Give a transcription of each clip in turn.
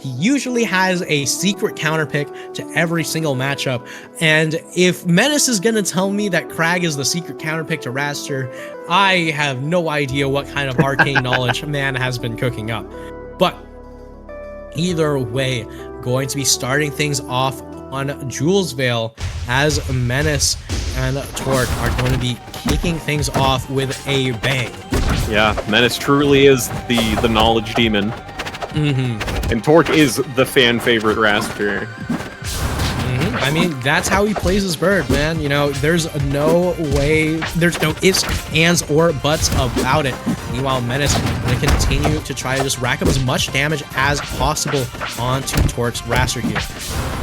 he usually has a secret counter pick to every single matchup. And if Menace is going to tell me that Kragg is the secret counter pick to Wrastor, I have no idea what kind of arcane knowledge man has been cooking up. But either way, going to be starting things off on Jules Vale as Menace and Torque are going to be kicking things off with a bang. Yeah, Menace truly is the knowledge demon. And Torque is the fan favorite Wrastor. I mean, that's how he plays his bird, man. You know, there's no way, there's no ifs, ands, or buts about it. Meanwhile, Menace going to continue to try to just rack up as much damage as possible onto Torque's Wrastor here.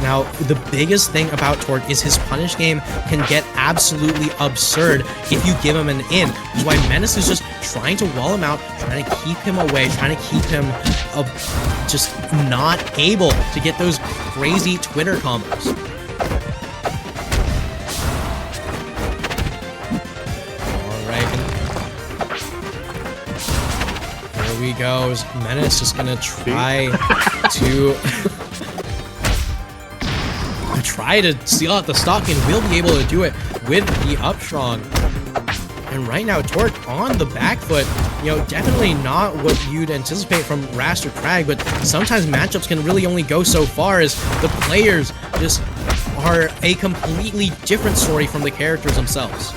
Now, the biggest thing about Torque is his punish game can get absolutely absurd if you give him an in, which is why Menace is just trying to wall him out, trying to keep him away, trying to keep him just not able to get those crazy Twitter combos. Here we go. Menace just gonna try to steal out the stock, and will be able to do it with the up strong. And right now, Torque on the back foot, you know, definitely not what you'd anticipate from Wrastor Kragg, but sometimes matchups can really only go so far as the players just are a completely different story from the characters themselves.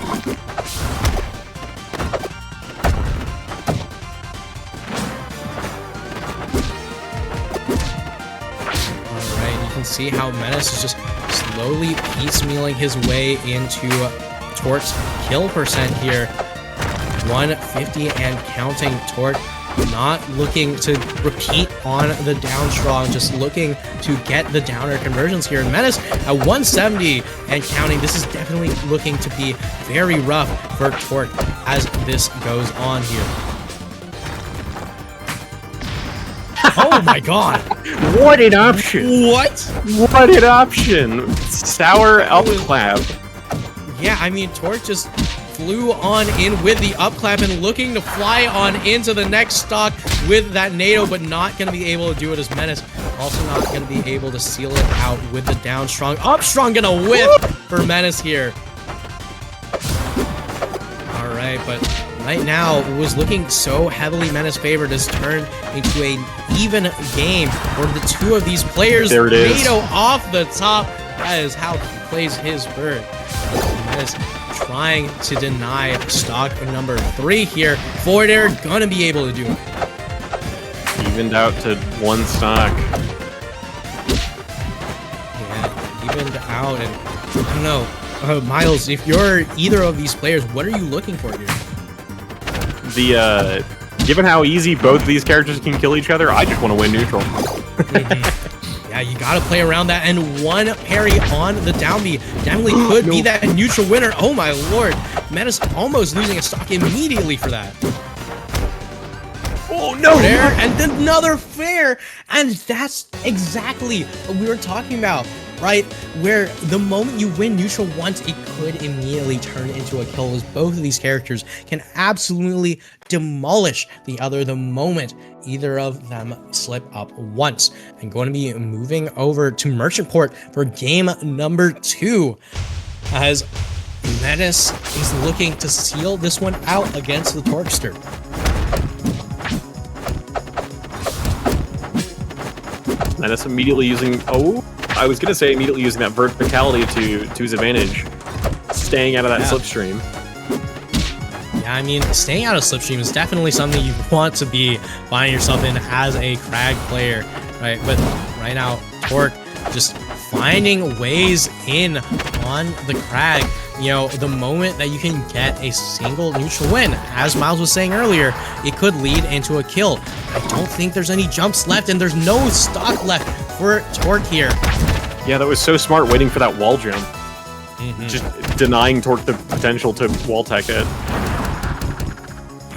Alright, you can see how Menace is just slowly piecemealing his way into Torque's kill percent here. 150 and counting. Torque not looking to repeat on the down strong, just looking to get the downer conversions here. And Menace at 170 and counting. This is definitely looking to be very rough for Torque as this goes on here. Oh my god! What an option! What? What an option! Sour upclap. Yeah, I mean, Torque just flew on in with the upclap and looking to fly on into the next stock with that NATO, but not going to be able to do it as Menace. Also not going to be able to seal it out with the down strong. Up strong going to whip for Menace here. All right, but right now it was looking so heavily Menace favored has turned into an even game for the two of these players. There it is. NATO off the top. That is how he plays his bird. Menace trying to deny stock number 3 here. Forward air gonna be able to do it. Evened out to 1 stock. Yeah, evened out, and I don't know. Miles, if you're either of these players, what are you looking for here? Given how easy both of these characters can kill each other, I just want to win neutral. Yeah, you gotta play around that, and one parry on the down B definitely could be that neutral winner. Oh my lord, Menace almost losing a stock immediately for that. Oh no! Fair, and then another fair, and that's exactly what we were talking about, right? Where the moment you win neutral once, it could immediately turn into a kill, as both of these characters can absolutely demolish the other the moment either of them slip up once. And going to be moving over to Merchant Port for game number 2, as Menace is looking to seal this one out against the Torquester. Menace immediately using, I was gonna say immediately using that verticality to his advantage, staying out of that slipstream. Yeah, I mean, staying out of slipstream is definitely something you want to be finding yourself in as a Kragg player, right? But right now, Torque just finding ways in on the Kragg. You know, the moment that you can get a single neutral win, as Miles was saying earlier, it could lead into a kill. I don't think there's any jumps left, and there's no stock left for Torque here. Yeah, that was so smart, waiting for that wall jump. Just denying Torque the potential to wall tech it.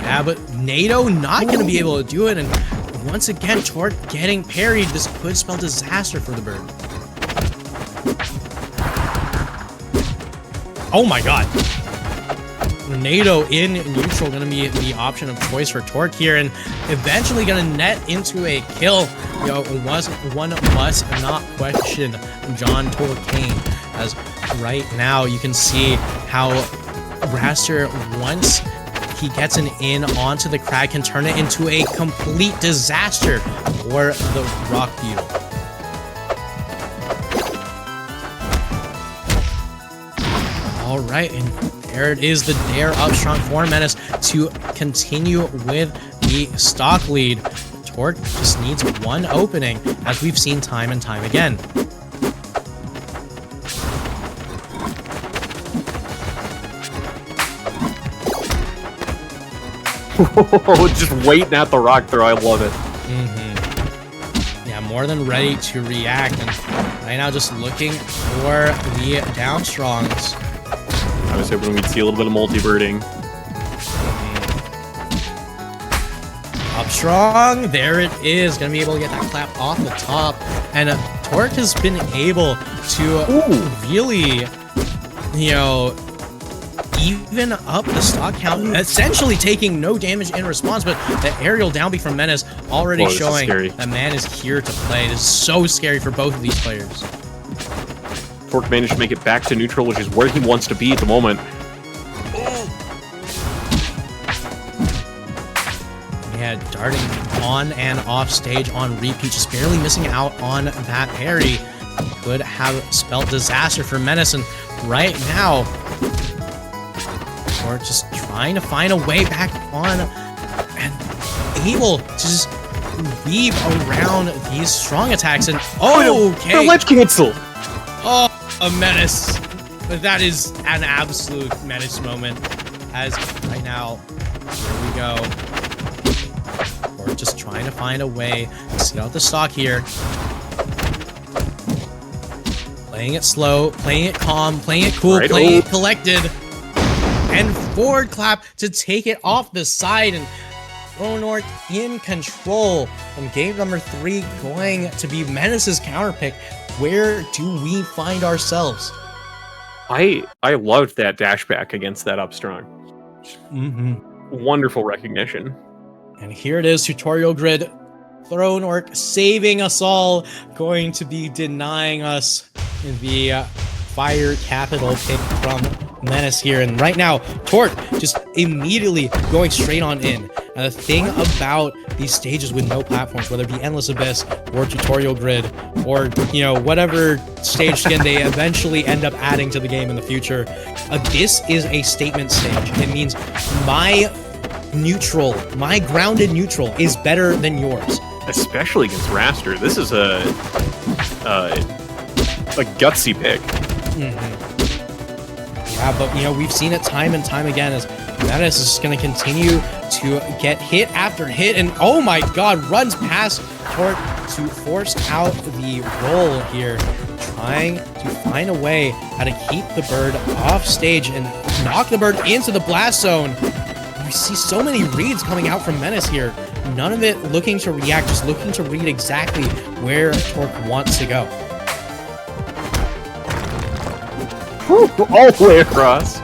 Yeah, but NATO not going to be able to do it, and once again, Torque getting parried. This could spell disaster for the bird. Oh my god. Tornado in neutral going to be the option of choice for ThrownOrc here, and eventually going to net into a kill. You know, one must not question John Torcane, as right now you can see how Wrastor, once he gets an in onto the Kragg, can turn it into a complete disaster for the Rock Beetle. All right, and there it is, the dare up strong for Menace to continue with the stock lead. ThrownOrc just needs one opening, as we've seen time and time again. Just waiting at the rock throw. I love it. Yeah, more than ready to react, and right now just looking for the down strongs. I was hoping we'd see a little bit of multi-birding. Up strong, there it is. Gonna be able to get that clap off the top, and ThrownOrc has been able to really, you know, even up the stock count, essentially taking no damage in response, but the aerial downbeat from Menace already showing that man is here to play. This is so scary for both of these players. ThrownOrc managed to make it back to neutral, which is where he wants to be at the moment. Yeah, darting on and off stage on repeat, just barely missing out on that parry. Could have spelled disaster for Menace, and right now, or just trying to find a way back on and able to just weave around these strong attacks. And the ledge cancel. Oh, a Menace. That is an absolute Menace moment. As right now, here we go. We're just trying to find a way to sit out the stock here. Playing it slow, playing it calm, playing it cool, playing it collected. And forward clap to take it off the side, and ThrownOrc in control. And game number 3 going to be Menace's counter pick. Where do we find ourselves? I loved that dash back against that up strong. Wonderful recognition. And here it is, tutorial grid. ThrownOrc saving us all, going to be denying us the fire capital pick from Menace here. And right now, ThrownOrc just immediately going straight on in. And the thing about these stages with no platforms, whether it be Endless Abyss or tutorial grid or, you know, whatever stage skin they eventually end up adding to the game in the future, this is a statement stage. It means my neutral, my grounded neutral is better than yours. Especially against Wrastor. This is a gutsy pick. Yeah, but, you know, we've seen it time and time again as Menace is going to continue to get hit after hit, and oh my god, runs past ThrownOrc to force out the roll here, trying to find a way how to keep the bird off stage and knock the bird into the blast zone. We see so many reads coming out from Menace here, none of it looking to react, just looking to read exactly where ThrownOrc wants to go. All the way across.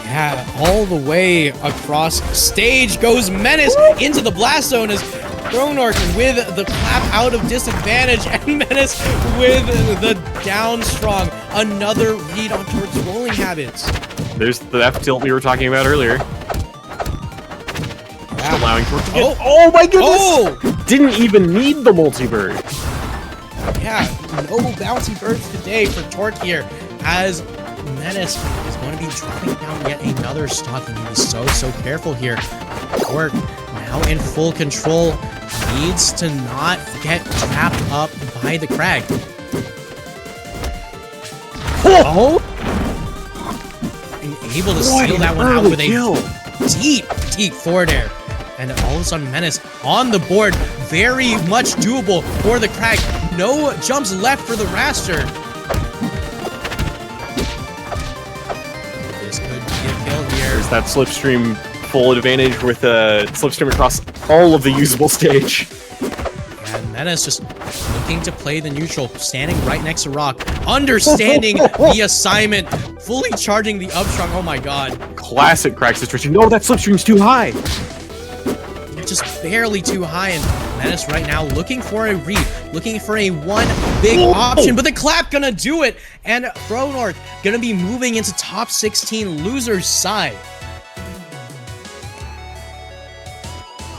Yeah, all the way across stage goes Menace into the blast zone as ThrownOrc with the clap out of disadvantage, and Menace with the down strong. Another read on ThrownOrc's rolling habits. There's the F tilt we were talking about earlier. Just allowing ThrownOrc to get... Oh my goodness! Didn't even need the multi-bird. Yeah, no bouncy birds today for ThrownOrc here, as Menace is going to be dropping down yet another stock, and you be so careful here. ThrownOrc now in full control, needs to not get trapped up by the Kragg. Oh! And able to steal that one out with a deep forward air. And all of a sudden, Menace on the board. Very much doable for the Kragg. No jumps left for the Wrastor. This could be a kill here. There's that slipstream full advantage with a slipstream across all of the usable stage. And Menace just looking to play the neutral, standing right next to Rock, understanding the assignment, fully charging the up strong. Oh my god. classic Kragg situation. No, that slipstream's too high. Just barely too high, and Menace right now looking for a read, looking for a one big option, but the clap gonna do it, and ThrownOrc gonna be moving into top 16 losers side.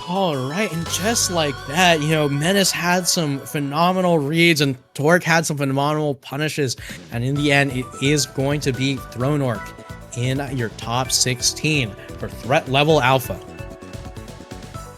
All right, and just like that, you know, Menace had some phenomenal reads and ThrownOrc had some phenomenal punishes, and in the end, it is going to be ThrownOrc in your top 16 for threat level alpha.